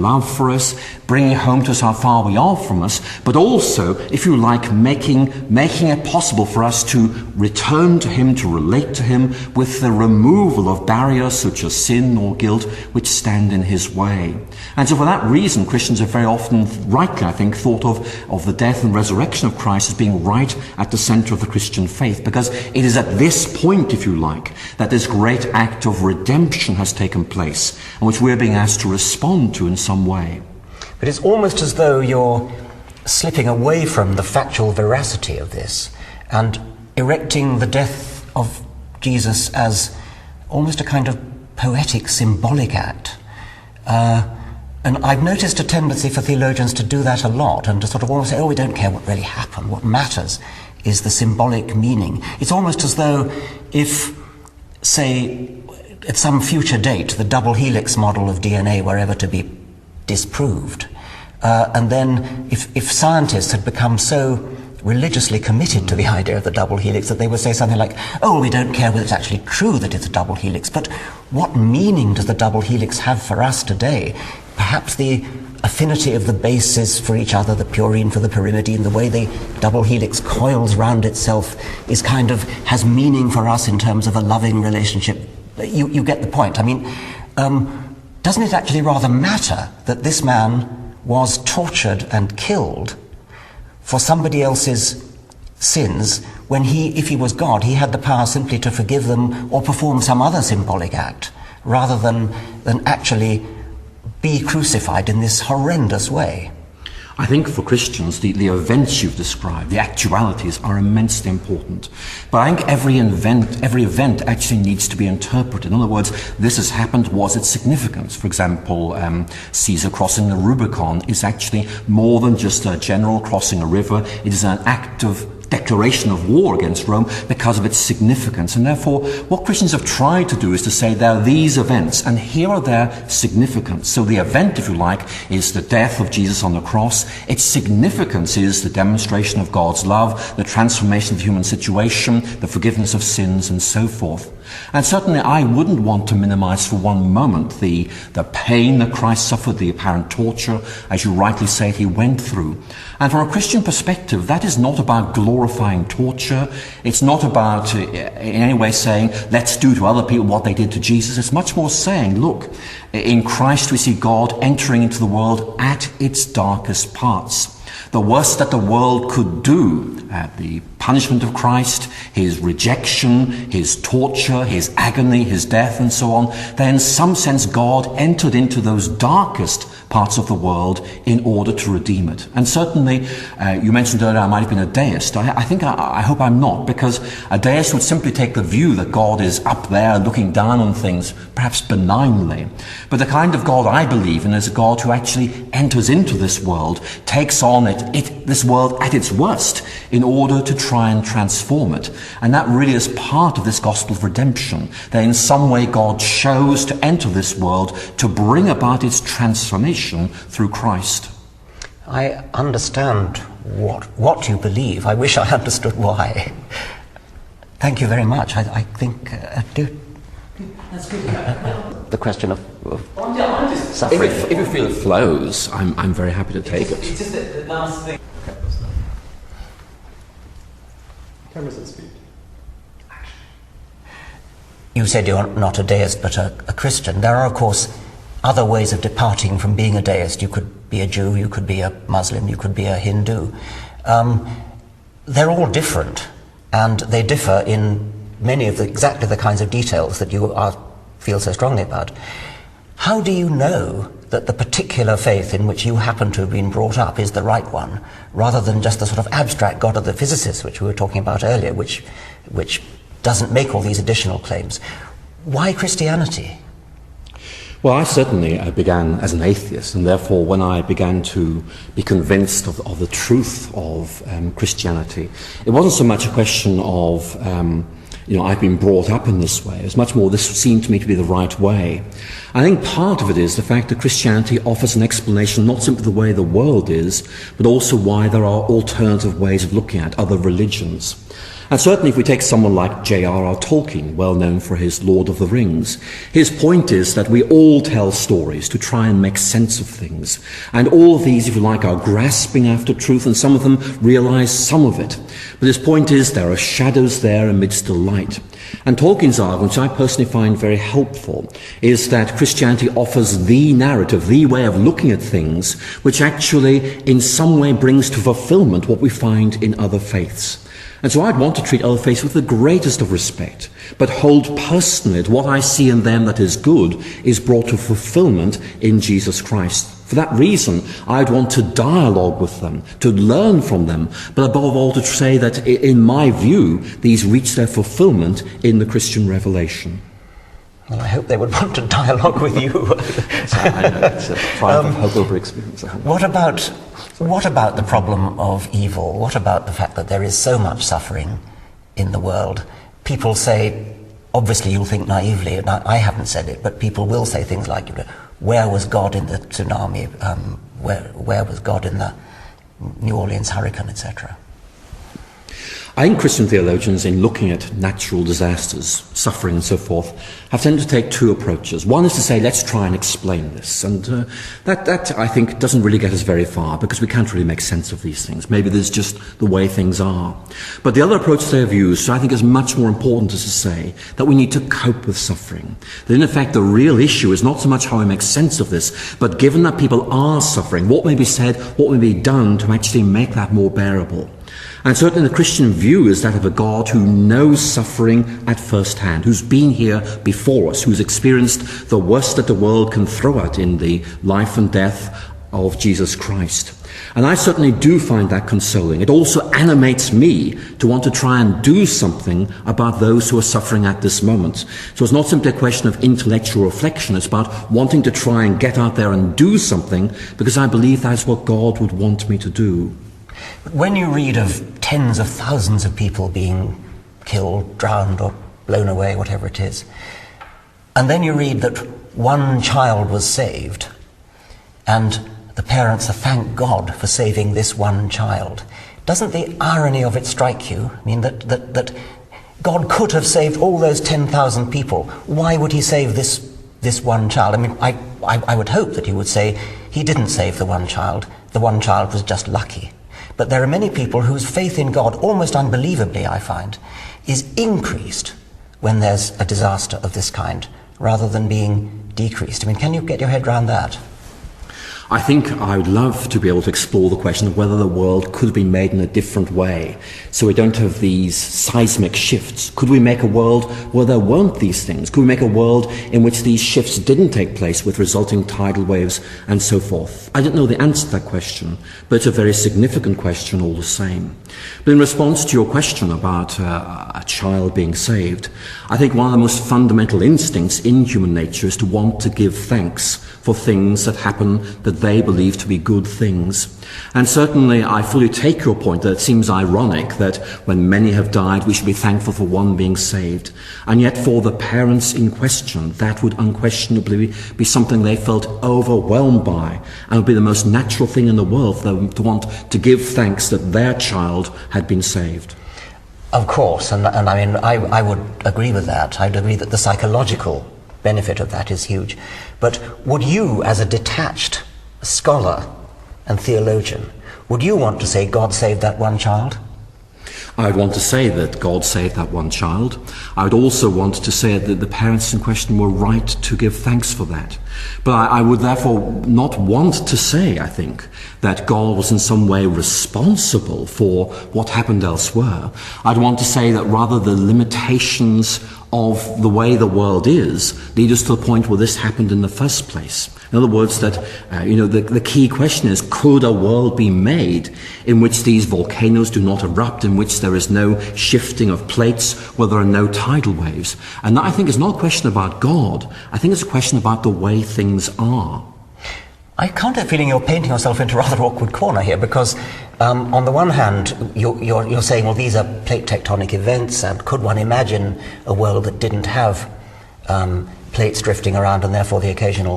love for us, bringing home to us how far we are from us, but also, if you like, making it possible for us to return to him, to relate to him, with the removal of barriers such as sin or guilt which stand in his way. And so for that reason, Christians have very often, rightly I think, thought of the death and resurrection of Christ as being right at the center of the Christian faith, because it is at this point, if you like, that this great act of redemption has taken place, and which we're being asked to respond to in some way. But it's almost as though you're slipping away from the factual veracity of this and erecting the death of Jesus as almost a kind of poetic, symbolic act. And I've noticed a tendency for theologians to do that a lot, and to sort of almost say, oh, we don't care what really happened. What matters is the symbolic meaning. It's almost as though if, say, at some future date, the double helix model of DNA were ever to be disproved, and then if scientists had become so religiously committed to the idea of the double helix that they would say something like, oh, we don't care whether it's actually true that it's a double helix, but what meaning does the double helix have for us today? Perhaps the affinity of the bases for each other, the purine for the pyrimidine, the way the double helix coils round itself is kind of has meaning for us in terms of a loving relationship. You get the point. I mean, doesn't it actually rather matter that this man was tortured and killed for somebody else's sins when if he was God, he had the power simply to forgive them or perform some other symbolic act rather than actually be crucified in this horrendous way? I think for Christians, the events you've described, the actualities, are immensely important. But I think every event actually needs to be interpreted. In other words, this has happened, was its significance? For example, Caesar crossing the Rubicon is actually more than just a general crossing a river. It is an act of declaration of war against Rome because of its significance. And therefore, what Christians have tried to do is to say there are these events, and here are their significance. So the event, if you like, is the death of Jesus on the cross. Its significance is the demonstration of God's love, the transformation of the human situation, the forgiveness of sins, and so forth. And certainly I wouldn't want to minimize for one moment the pain that Christ suffered, the apparent torture, as you rightly say, he went through. And from a Christian perspective, that is not about glorifying torture. It's not about in any way saying, let's do to other people what they did to Jesus. It's much more saying, look, in Christ we see God entering into the world at its darkest parts. The worst that the world could do, the punishment of Christ, his rejection, his torture, his agony, his death, and so on, then in some sense God entered into those darkest parts of the world in order to redeem it. And certainly, you mentioned earlier I might have been a deist. I hope I'm not, because a deist would simply take the view that God is up there looking down on things, perhaps benignly. But the kind of God I believe in is a God who actually enters into this world, takes on this world at its worst, in order to try and transform it. And that really is part of this gospel of redemption, that in some way God chose to enter this world to bring about its transformation through Christ. I understand what you believe. I wish I understood why. Thank you very much. I think I do. That's good. The question of suffering. If you feel it flows, I'm very happy to take it. It's just the last thing. Cameras at speed. You said you're not a deist but a Christian. There are, of course, other ways of departing from being a deist. You could be a Jew, you could be a Muslim, you could be a Hindu. They're all different, and they differ in many of exactly the kinds of details that you feel so strongly about. How do you know that the particular faith in which you happen to have been brought up is the right one, rather than just the sort of abstract God of the physicists which we were talking about earlier, which doesn't make all these additional claims? Why Christianity? Well, I certainly began as an atheist, and therefore when I began to be convinced of the truth of Christianity, it wasn't so much a question of I've been brought up in this way. It's much more, this seemed to me to be the right way. I think part of it is the fact that Christianity offers an explanation not simply the way the world is, but also why there are alternative ways of looking at other religions. And certainly if we take someone like J.R.R. Tolkien, well known for his Lord of the Rings, his point is that we all tell stories to try and make sense of things. And all of these, if you like, are grasping after truth, and some of them realize some of it. But his point is there are shadows there amidst the light. And Tolkien's argument, which I personally find very helpful, is that Christianity offers the narrative, the way of looking at things, which actually in some way brings to fulfillment what we find in other faiths. And so I'd want to treat other faiths with the greatest of respect, but hold personally that what I see in them that is good is brought to fulfillment in Jesus Christ. For that reason, I'd want to dialogue with them, to learn from them, but above all to say that, in my view, these reach their fulfillment in the Christian revelation. Well, I hope they would want to dialogue with you. I know, it's a triumph of hope over experience. What about the problem of evil? What about the fact that there is so much suffering in the world? People say, obviously you'll think naively, and I haven't said it, but people will say things like, where was God in the tsunami? Where was God in the New Orleans hurricane, etc.? I think Christian theologians, in looking at natural disasters, suffering and so forth, have tended to take two approaches. One is to say, let's try and explain this. And that, I think, doesn't really get us very far, because we can't really make sense of these things. Maybe there's just the way things are. But the other approach they have used, I think, is much more important, is to say that we need to cope with suffering. That, in effect, the real issue is not so much how we make sense of this, but given that people are suffering, what may be said, what may be done to actually make that more bearable. And certainly the Christian view is that of a God who knows suffering at first hand, who's been here before us, who's experienced the worst that the world can throw at in the life and death of Jesus Christ. And I certainly do find that consoling. It also animates me to want to try and do something about those who are suffering at this moment. So it's not simply a question of intellectual reflection, it's about wanting to try and get out there and do something, because I believe that's what God would want me to do. When you read of tens of thousands of people being killed, drowned, or blown away, whatever it is, and then you read that one child was saved, and the parents thank God for saving this one child, doesn't the irony of it strike you? I mean, that God could have saved all those 10,000 people. Why would he save this one child? I mean, I would hope that he would say he didn't save the one child was just lucky. But there are many people whose faith in God, almost unbelievably, I find, is increased when there's a disaster of this kind, rather than being decreased. I mean, can you get your head around that? I think I would love to be able to explore the question of whether the world could be made in a different way, so we don't have these seismic shifts. Could we make a world where there weren't these things? Could we make a world in which these shifts didn't take place with resulting tidal waves and so forth? I don't know the answer to that question, but it's a very significant question all the same. But in response to your question about a child being saved, I think one of the most fundamental instincts in human nature is to want to give thanks for things that happen that they believe to be good things. And certainly I fully take your point that it seems ironic that when many have died, we should be thankful for one being saved. And yet for the parents in question, that would unquestionably be something they felt overwhelmed by, and would be the most natural thing in the world for them to want to give thanks that their child had been saved. Of course, and I mean, I would agree with that. I'd agree that the psychological benefit of that is huge. But would you, as a detached scholar and theologian, would you want to say God saved that one child? I would want to say that God saved that one child. I would also want to say that the parents in question were right to give thanks for that. But I would therefore not want to say, I think, that God was in some way responsible for what happened elsewhere. I'd want to say that rather the limitations of the way the world is lead us to the point where this happened in the first place. In other words, that the key question is, could a world be made in which these volcanoes do not erupt, in which there is no shifting of plates, where there are no tidal waves? And that, I think, is not a question about God. I think it's a question about the way things are. I can't help feeling you're painting yourself into a rather awkward corner here, because on the one hand, you're saying, well, these are plate tectonic events, and could one imagine a world that didn't have plates drifting around and therefore the occasional